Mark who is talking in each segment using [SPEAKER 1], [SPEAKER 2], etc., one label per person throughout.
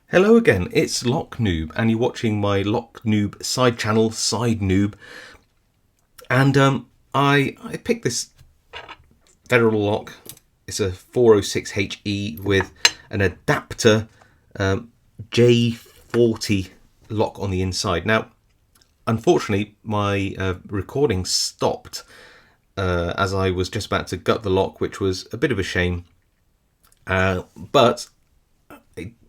[SPEAKER 1] Hello again, it's Lock Noob, and you're watching my Lock Noob side channel, Side Noob. And I picked this Federal lock. It's a 406HE with an Adapta J40 lock on the inside. Now, unfortunately, my recording stopped as I was just about to gut the lock, which was a bit of a shame. But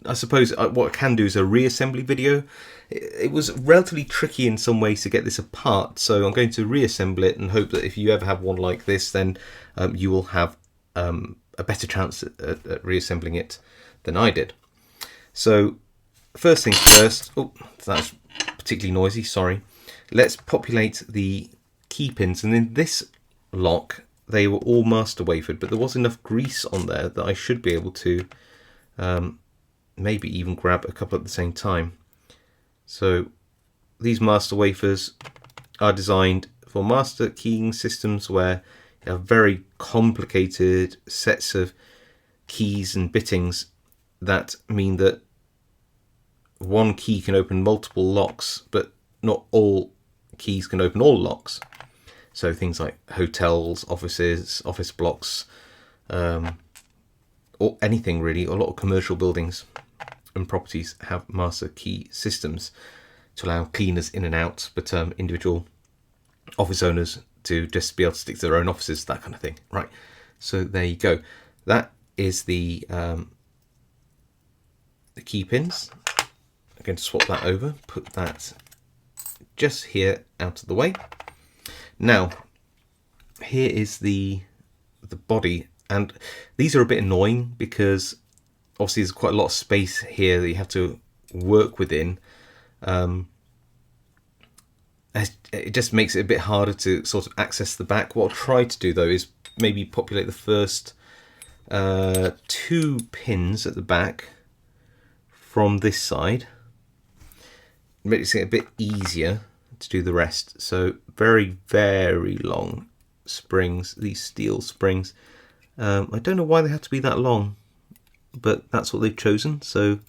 [SPEAKER 1] I suppose what I can do is a reassembly video. It was relatively tricky in some ways to get this apart, so I'm going to reassemble it and hope that if you ever have one like this, then you will have a better chance at reassembling it than I did. So first things first, oh, that's particularly noisy, sorry. Let's populate the key pins, and in this lock they were all master wafered, but there was enough grease on there that I should be able to maybe even grab a couple at the same time. So these master wafers are designed for master keying systems where you have very complicated sets of keys and bittings that mean that one key can open multiple locks, but not all keys can open all locks. So things like hotels, offices, office blocks, or anything really, a lot of commercial buildings and properties have master key systems to allow cleaners in and out, but individual office owners to just be able to stick to their own offices, that kind of thing. Right, so there you go. That is the key pins. I'm going to swap that over, put that just here out of the way. Now, here is the body, and these are a bit annoying because obviously there's quite a lot of space here that you have to work within. It just makes it a bit harder to sort of access the back. What I'll try to do though is maybe populate the first 2 pins at the back from this side. Makes it a bit easier to do the rest. So very, very long springs, these steel springs. I don't know why they have to be that long, but that's what they've chosen, so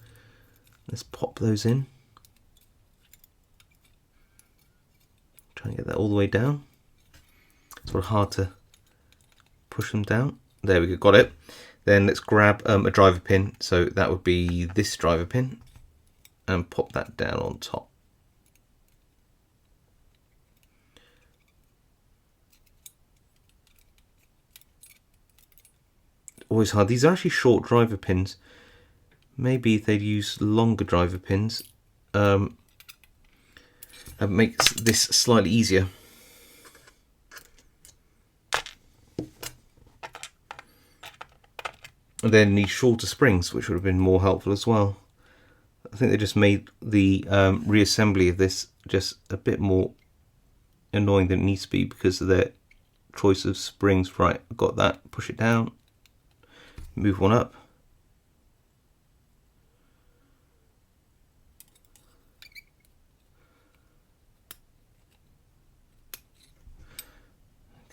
[SPEAKER 1] let's pop those in. Try and get that all the way down. It's sort of hard to push them down. There we go, got it. Then let's grab a driver pin, so that would be this driver pin, and pop that down on top. Always hard. These are actually short driver pins. Maybe if they'd use longer driver pins, it makes this slightly easier. And then these shorter springs, which would have been more helpful as well. I think they just made the reassembly of this just a bit more annoying than it needs to be because of their choice of springs. Right, I've got that. Push it down. Move one up.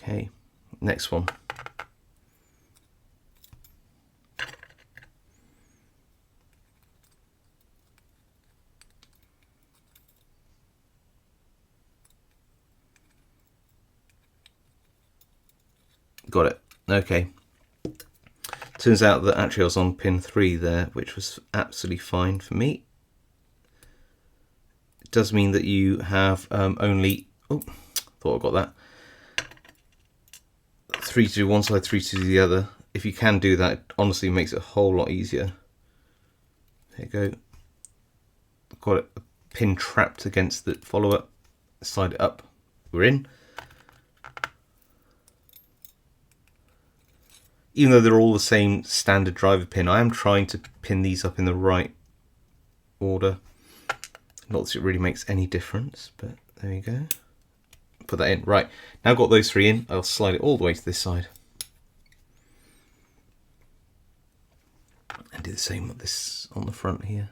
[SPEAKER 1] Okay, next one. Got it. Okay. Turns out that actually I was on pin 3 there, which was absolutely fine for me. It does mean that you have only, oh, thought I got that, 3 to do one side, 3 to do the other. If you can do that, it honestly makes it a whole lot easier. There you go. Got a pin trapped against the follower. Slide it up. We're in. Even though they're all the same standard driver pin, I am trying to pin these up in the right order. Not that it really makes any difference, but there you go. Put that in. Right, now I've got those 3 in, I'll slide it all the way to this side. And do the same with this on the front here.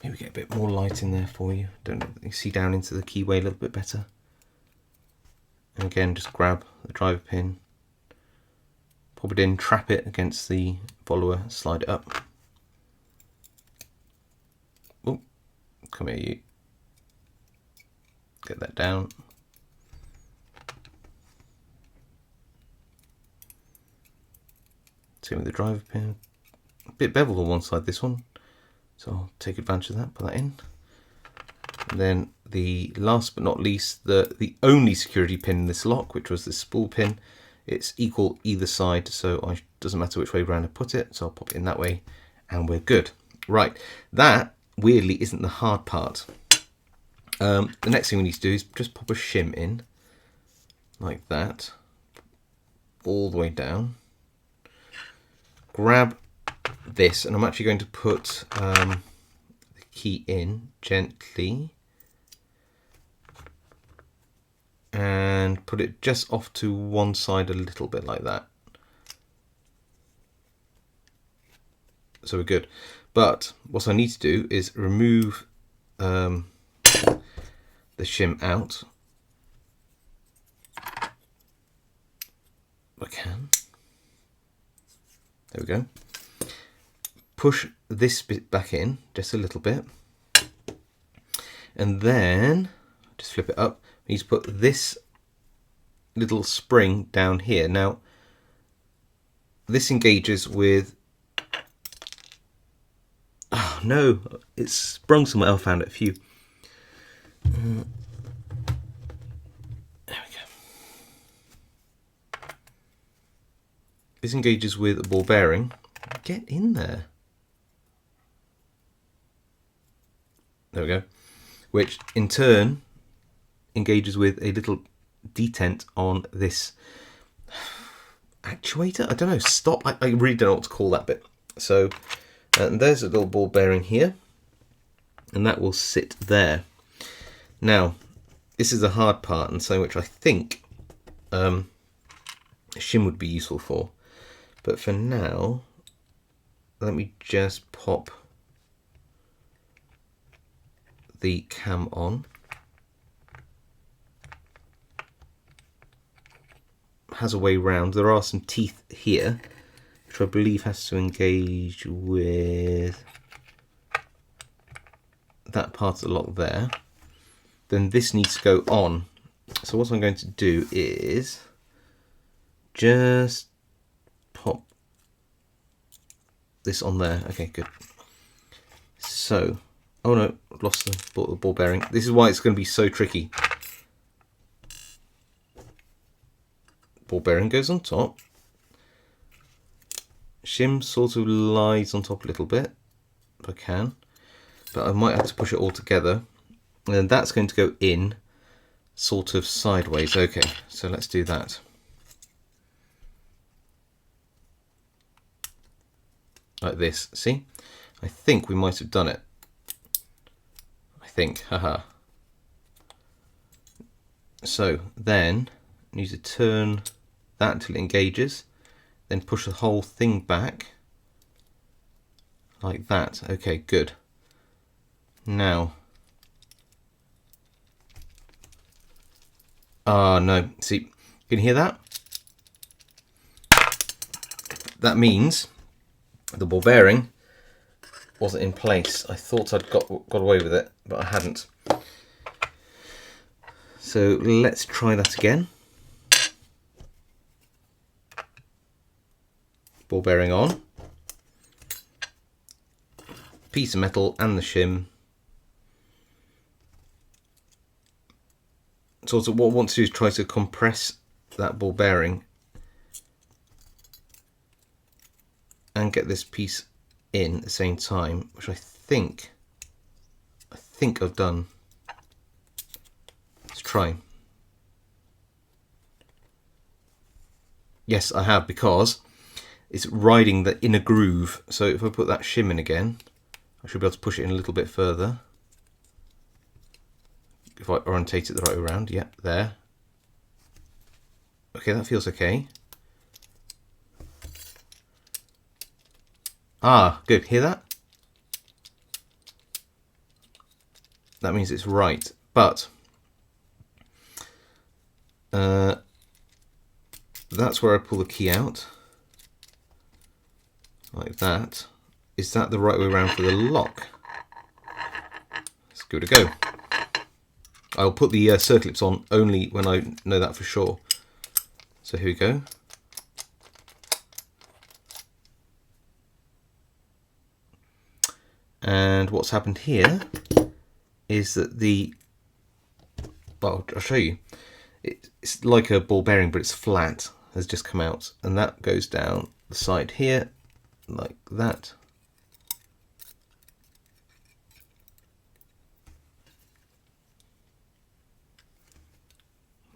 [SPEAKER 1] Maybe get a bit more light in there for you. Don't you see down into the keyway a little bit better. And again, just grab the driver pin. Pop it in, trap it against the follower, slide it up. Come here, you. Get that down. Same with the driver pin. A bit beveled on one side, this one. So I'll take advantage of that, put that in. And then the last but not least, the only security pin in this lock, which was this spool pin. It's equal either side, so it doesn't matter which way around I put it. So I'll pop it in that way and we're good. Right, that weirdly isn't the hard part. The next thing we need to do is just pop a shim in like that, all the way down. Grab this, and I'm actually going to put the key in gently and put it just off to one side a little bit like that. So we're good. But what I need to do is remove the shim out. I can. There we go. Push this bit back in just a little bit. And then just flip it up. We need to put this little spring down here. Now, this engages with... Oh no, it's sprung somewhere. I found it. Phew. There we go. This engages with a ball bearing. Get in there. There we go. Which in turn engages with a little detent on this actuator. I don't know. Stop. I really don't know what to call that bit. So and there's a little ball bearing here, and that will sit there. Now, this is the hard part, and something which I think a shim would be useful for. But for now, let me just pop the cam on. Has a way round. There are some teeth here, which I believe has to engage with that part of the lock there. Then this needs to go on. So what I'm going to do is just pop this on there. Okay, good. So, oh no, I've lost the ball bearing. This is why it's going to be so tricky. Ball bearing goes on top. Shim sort of lies on top a little bit, if I can. But I might have to push it all together. And then that's going to go in sort of sideways. Okay, so let's do that. Like this, see? I think we might have done it. I think, haha. So then, I need to turn that until it engages, then push the whole thing back, like that. Okay, good. Now, no, see, you can hear that? That means the ball bearing wasn't in place. I thought I'd got away with it, but I hadn't. So let's try that again. Ball bearing on. Piece of metal and the shim. Sort of what I want to do is try to compress that ball bearing and get this piece in at the same time, which I think I've done. Let's try. Yes, I have, because it's riding the inner groove. So if I put that shim in again, I should be able to push it in a little bit further. If I orientate it the right way around, yep, there. Okay, that feels okay. Ah, good. Hear that? That means it's right. But that's where I pull the key out. Like that. Is that the right way around for the lock? Let's give it a go. I'll put the circlips on only when I know that for sure. So here we go. And what's happened here is that well, I'll show you. It's like a ball bearing, but it's flat, has just come out. And that goes down the side here, like that.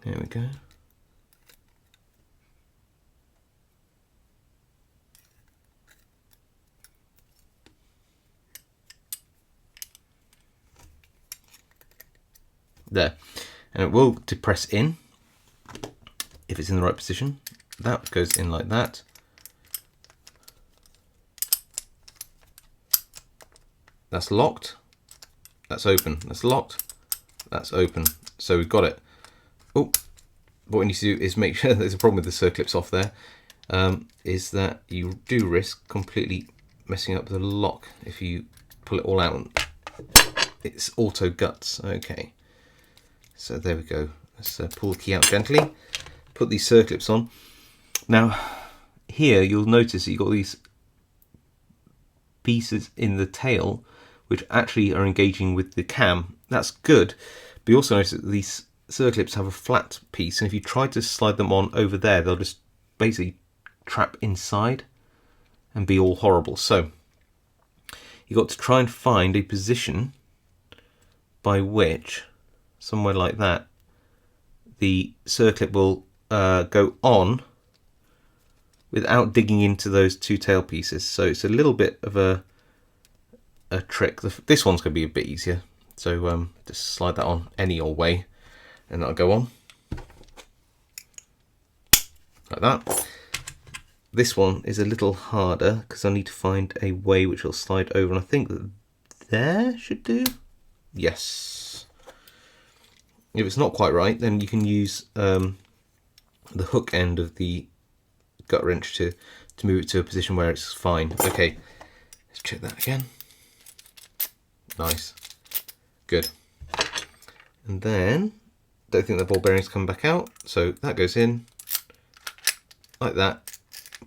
[SPEAKER 1] There we go. There, and it will depress in if it's in the right position. That goes in like that. That's locked. That's open. That's locked. That's open. So we've got it. Oh, what we need to do is make sure there's a problem with the circlips off there. Is that you do risk completely messing up the lock if you pull it all out. It's auto guts. Okay. So there we go. Let's pull the key out gently, put these circlips on. Now, here you'll notice that you've got these pieces in the tail which actually are engaging with the cam. That's good, but you also notice that these circlips have a flat piece, and if you try to slide them on over there, they'll just basically trap inside and be all horrible. So you've got to try and find a position by which, somewhere like that, the circlip will go on without digging into those two tail pieces. So it's a little bit of a trick. This one's going to be a bit easier. So just slide that on any old way, and that'll go on like that. This one is a little harder because I need to find a way which will slide over, and I think that there should do. Yes. If it's not quite right, then you can use the hook end of the gut wrench to move it to a position where it's fine. Okay, let's check that again. Nice. Good. And then, don't think the ball bearing's come back out, so that goes in like that.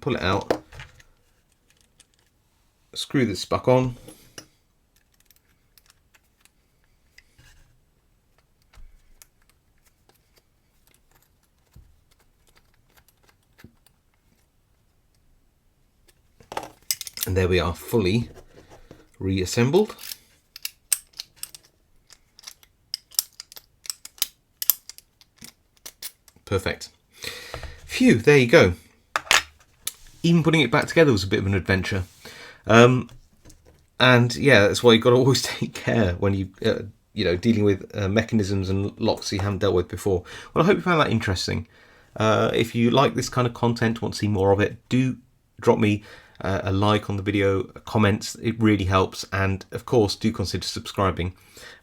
[SPEAKER 1] Pull it out. Screw this back on. And there we are, fully reassembled. Perfect. Phew, there you go. Even putting it back together was a bit of an adventure. And yeah, that's why you've got to always take care when you dealing with mechanisms and locks you haven't dealt with before. Well, I hope you found that interesting. If you like this kind of content, want to see more of it, do drop me a like on the video, comments. It really helps, and of course do consider subscribing.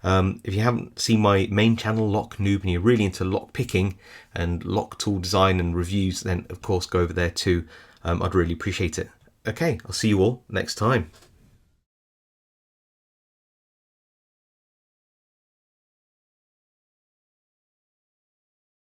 [SPEAKER 1] If you haven't seen my main channel, Lock Noob, and you're really into lock picking and lock tool design and reviews, then of course go over there too. I'd really appreciate it. Okay, I'll see you all next time.